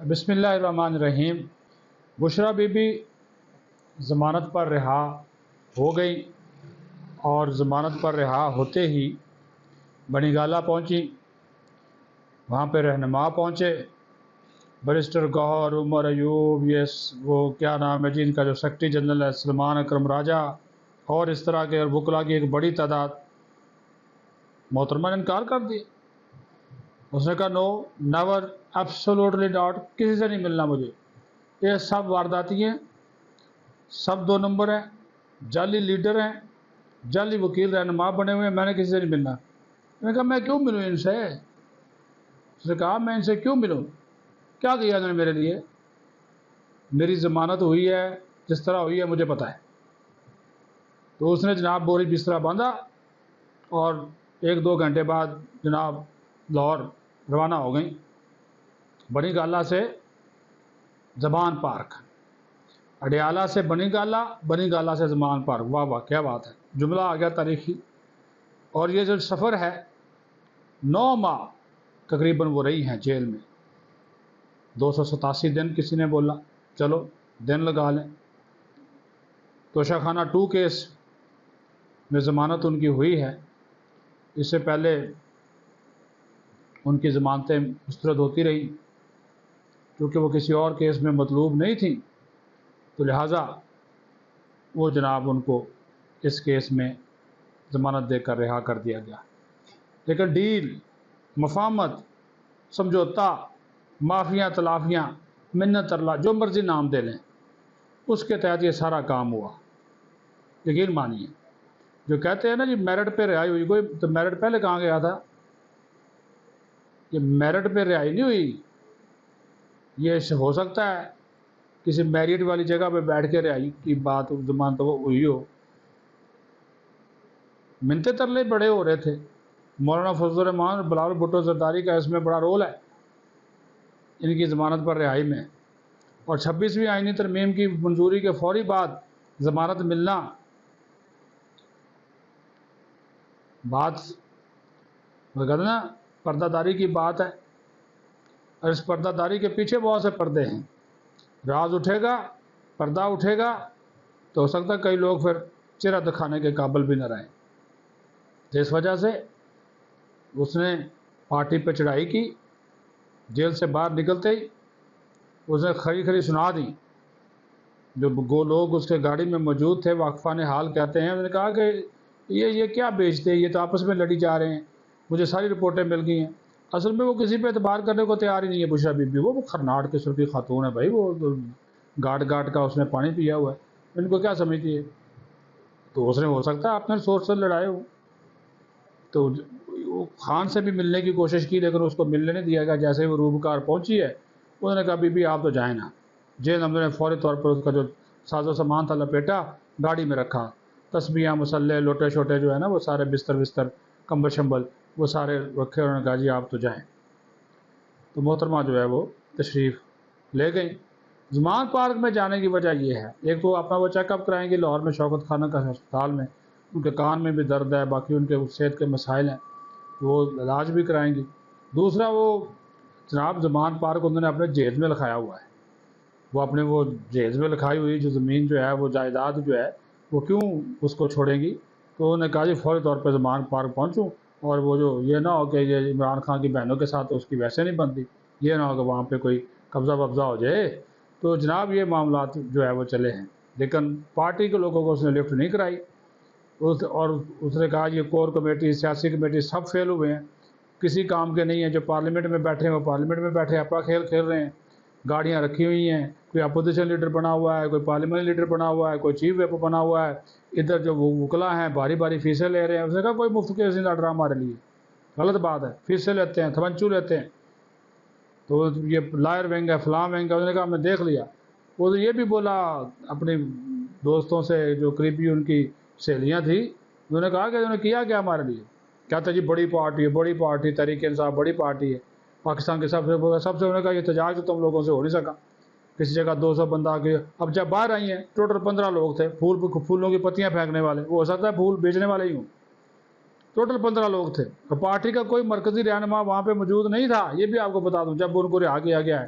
بسم اللہ الرحمن الرحیم۔ بشرا بی بی ضمانت پر رہا ہو گئی اور ضمانت پر رہا ہوتے ہی بنی گالہ پہنچی۔ وہاں پہ رہنما پہنچے، بیرسٹر گوہر عمر ایوب، وہ کیا نام ہے جی ان کا جو سیکرٹری جنرل ہے سلمان اکرم راجہ، اور اس طرح کے وکلا کی ایک بڑی تعداد۔ محترمہ نے انکار کر دی۔ اس نے کہا نو نیور، ایبسولوٹلی ڈاٹ، کسی سے نہیں ملنا مجھے، یہ سب وارداتی ہیں، سب 2 نمبر ہیں، جعلی لیڈر ہیں، جعلی وکیل رہنما بنے ہوئے ہیں، میں نے کسی سے نہیں ملنا۔ میں نے کہا میں کیوں ملوں ان سے؟ اس نے کہا میں ان سے کیوں ملوں، کیا کیا انہوں نے میرے لیے؟ میری ضمانت ہوئی ہے جس طرح ہوئی ہے مجھے پتہ ہے۔ تو اس نے جناب بوری بسترا باندھا اور 1-2 گھنٹے بعد جناب لاہور روانہ ہو گئیں، بنی گالہ سے زمان پارک، اڈیالہ سے بنی گالہ، بنی گالہ سے زمان پارک۔ واہ واہ کیا بات ہے، جملہ آ گیا تاریخی۔ اور یہ جو سفر ہے 9 ماہ تقریباً وہ رہی ہیں جیل میں، 287 دن کسی نے بولا، چلو دن لگا لیں۔ توشہ خانہ 2 کیس میں ضمانت ان کی ہوئی ہے، اس سے پہلے ان کی ضمانتیں مسترد ہوتی رہی، کیونکہ وہ کسی اور کیس میں مطلوب نہیں تھیں، تو لہٰذا وہ جناب ان کو اس کیس میں ضمانت دے کر رہا کر دیا گیا۔ لیکن ڈیل، مفاہمت، سمجھوتا، معافیاں تلافیاں، منت اللہ، جو مرضی نام دے لیں، اس کے تحت یہ سارا کام ہوا۔ یقین مانیے، جو کہتے ہیں نا جی میرٹ پہ رہائی ہوئی، کوئی تو میرٹ پہلے کہاں گیا تھا؟ یہ میرٹ پہ رہائی نہیں ہوئی، یہ ہو سکتا ہے کسی میریٹ والی جگہ پہ بیٹھ کے رہائی کی بات ضمانت ہوئی ہو۔ منتے ترلے بڑے ہو رہے تھے۔ مولانا فضل الرحمان اور بلاول بھٹو زرداری کا اس میں بڑا رول ہے ان کی ضمانت پر رہائی میں، اور 26ویں آئینی ترمیم کی منظوری کے فوری بعد ضمانت ملنا بات نا پردہ داری کی بات ہے، اور اس پردہ داری کے پیچھے بہت سے پردے ہیں۔ راز اٹھے گا، پردہ اٹھے گا تو ہو سکتا ہے کئی لوگ پھر چہرہ دکھانے کے قابل بھی نہ رہیں۔ تو اس وجہ سے اس نے پارٹی پہ چڑھائی کی، جیل سے باہر نکلتے ہی اس نے کھری کھری سنا دی۔ جو لوگ اس کے گاڑی میں موجود تھے، واقفان حال کہتے ہیں، انہوں نے کہا کہ یہ کیا بیچتے ہیں، یہ تو آپس میں لڑی جا رہے ہیں، مجھے ساری رپورٹیں مل گئی ہیں۔ اصل میں وہ کسی پہ اعتبار کرنے کو تیار ہی نہیں ہے بشرا بی بی، وہ خرناٹ کی سرخی خاتون ہے بھائی، وہ گاٹ کا اس نے پانی پیا ہوا ہے، ان کو کیا سمجھتی ہے؟ تو اس نے ہو سکتا ہے اپنے سورس سے لڑائے ہو، تو خان سے بھی ملنے کی کوشش کی لیکن اس کو ملنے نہیں دیا گیا۔ جیسے وہ روبکار پہنچی ہے انہوں نے کہا بی بی آپ تو جائیں نا۔ جیل عملے نے فوری طور پر اس کا جو ساز و سامان تھا لپیٹا، گاڑی میں رکھا، تسبیحاں، مسلح، لوٹے شوٹے جو ہے نا وہ سارے بستر کمبل شمبل وہ سارے رکھے، انہوں نے کہا جی آپ تو جائیں۔ تو محترمہ جو ہے وہ تشریف لے گئی۔ زمان پارک میں جانے کی وجہ یہ ہے، ایک تو اپنا وہ چیک اپ کرائیں گے لاہور میں شوکت خانہ کا ہسپتال میں، ان کے کان میں بھی درد ہے، باقی ان کے صحت کے مسائل ہیں، وہ علاج بھی کرائیں گی۔ دوسرا وہ جناب زمان پارک انہوں نے اپنے جہیز میں لکھایا ہوا ہے، وہ اپنے وہ جہیز میں لکھائی ہوئی جو زمین جو ہے وہ جائیداد جو ہے وہ کیوں اس کو چھوڑیں گی؟ تو انہوں نے کہا جی فوری طور پہ زمان پارک پہنچوں، اور وہ جو یہ نہ ہو کہ یہ عمران خان کی بہنوں کے ساتھ اس کی ویسے نہیں بنتی، یہ نہ ہو کہ وہاں پہ کوئی قبضہ وبضہ ہو جائے۔ تو جناب یہ معاملات جو ہے وہ چلے ہیں، لیکن پارٹی کے لوگوں کو اس نے لفٹ نہیں کرائی، اور اس نے کہا یہ کور کمیٹی، سیاسی کمیٹی سب فیل ہوئے ہیں، کسی کام کے نہیں ہیں، جو پارلیمنٹ میں بیٹھے ہیں وہ پارلیمنٹ میں بیٹھے اپنا کھیل کھیل رہے ہیں، گاڑیاں رکھی ہوئی ہیں، کوئی اپوزیشن لیڈر بنا ہوا ہے، کوئی پارلیمنٹ لیڈر بنا ہوا ہے، کوئی چیف ویپ بنا ہوا ہے، ادھر جو وکلا ہیں باری باری فیسیں لے رہے ہیں۔ اس نے کہا کوئی مفت کیس نہیں لڑ رہا ہمارے لیے، غلط بات ہے، فیسیں لیتے ہیں، تھمنچو لیتے ہیں، تو یہ لائر ونگ ہے، فلاں ونگ ہے۔ اس نے کہا میں دیکھ لیا۔ وہ یہ بھی بولا اپنے دوستوں سے جو قریبی ان کی سہیلیاں تھیں، انہوں نے کہا کہ انہوں نے کیا کیا ہمارے لیے؟ کہتا جی بڑی پارٹی ہے، بڑی پارٹی تحریک انصاف بڑی پارٹی ہے، پاکستان کے سب سے انہوں نے کہا یہ احتجاج تو تم لوگوں سے ہو نہیں سکا، کسی جگہ 200 بندہ آ کے، اب جب باہر آئی ہیں ٹوٹل 15 لوگ تھے، پھولوں کی پتیاں پھینکنے والے، وہ ہو سکتا ہے پھول بیچنے والے ہی ہوں، ٹوٹل 15 لوگ تھے، اور پارٹی کا کوئی مرکزی رہنما وہاں پہ موجود نہیں تھا، یہ بھی آپ کو بتا دوں، جب ان کو رہا کیا گیا ہے